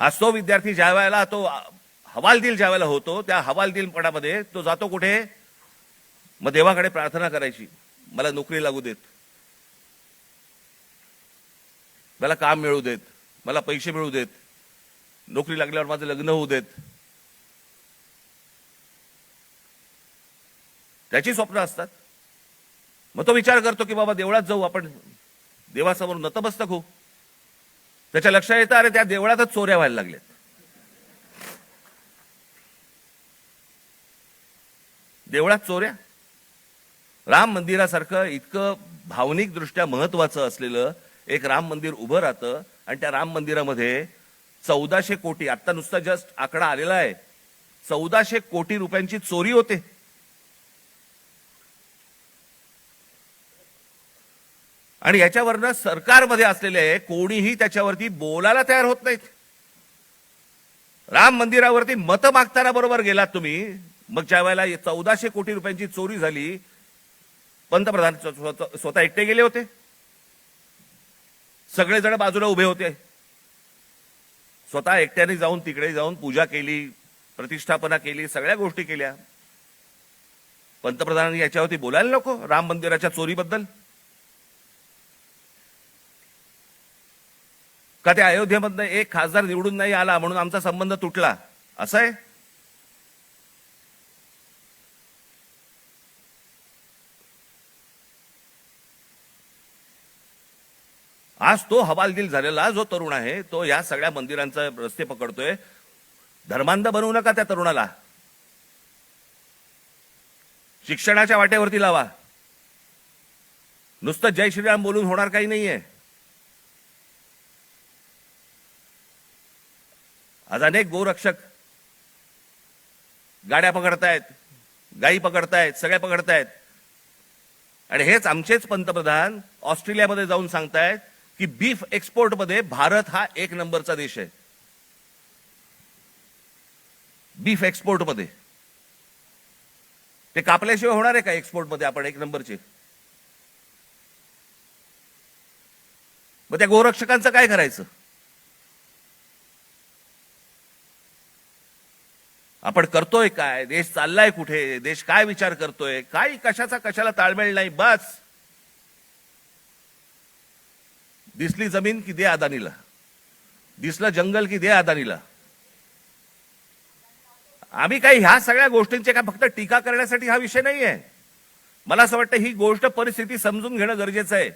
आज तो विद्यार्थी ज्या वेळेला तो हवालदिल ज्या वेळेला होतो त्या हवालदिलपणामध्ये तो जातो कुठे, मग देवाकडे प्रार्थना करायची, मला नोकरी लागू देत, मला काम मिळू देत, मला पैसे मिळू देत, नोकरी लागल्यावर माझं लग्न होऊ देत. त्याची स्वप्न असतात. मग तो विचार करतो की बाबा देवळात जाऊ, आपण देवासमोर नतमस्तक होऊ. त्याच्या लक्षात येतं अरे त्या देवळातच चोऱ्या व्हायला लागल्यात. देवळात चोऱ्या. राम मंदिरासारखं इतकं भावनिक दृष्ट्या महत्वाचं असलेलं एक राम मंदिर उभं राहतं आणि त्या राम मंदिरामध्ये 1400 कोटी, आता नुसता जस्ट आकडा आलेला आहे, 1400 कोटी रुपयांची चोरी होते. आणि याच्यावरनं सरकारमध्ये असलेले कोणीही त्याच्यावरती बोलायला तयार होत नाहीत. राम मंदिरावरती मतं मागताना बरोबर गेलात तुम्ही, मग ज्या वेळेला 1400 कोटी रुपयांची चोरी झाली, पंतप्रधान स्वतः एकटे गेले होते, सगळेजण बाजूला उभे होते, स्वतः एकट्याने जाऊन तिकडे जाऊन पूजा केली, प्रतिष्ठापना केली, सगळ्या गोष्टी केल्या. पंतप्रधानांनी याच्यावरती बोलायला नको राम मंदिराच्या चोरीबद्दल? का त्या अयोध्येमधनं एक खासदार निवडून नाही आला म्हणून आमचा संबंध तुटला, असं आहे? आज तो हवालदिल झालेला जो तरुण आहे तो या सगळ्या मंदिरांचा रस्ते पकडतोय. धर्मांध बनवू नका त्या तरुणाला. शिक्षणाच्या वाटेवरती लावा. नुसतं जय श्रीराम बोलून होणार काही नाहीये. आज अनेक गोरक्षक गाड्या पकडतायत, गायी पकडतायत, सगळ्या पकडतायत. आणि हेच आमचेच पंतप्रधान ऑस्ट्रेलियामध्ये जाऊन सांगतायत की बीफ एक्सपोर्ट मध्ये भारत हा 1 नंबरचा देश आहे. बीफ एक्सपोर्ट मध्ये ते कापल्याशिवाय होणार आहे का एक्सपोर्ट मध्ये आपण 1 नंबरचे? मग त्या गोरक्षकांचं काय करायचं? आपण करतोय काय? देश चाललाय कुठे? देश काय विचार करतोय? काय कशाचा कशाला ताळमेळ नाही. बस दिसली जमीन की दे अदानीला, दिसलं जंगल की दे अदानीला. आम्ही काही ह्या सगळ्या गोष्टींचे काय फक्त टीका करण्यासाठी हा विषय नाहीये. मला असं वाटतं ही गोष्ट परिस्थिती समजून घेणं गरजेचं आहे.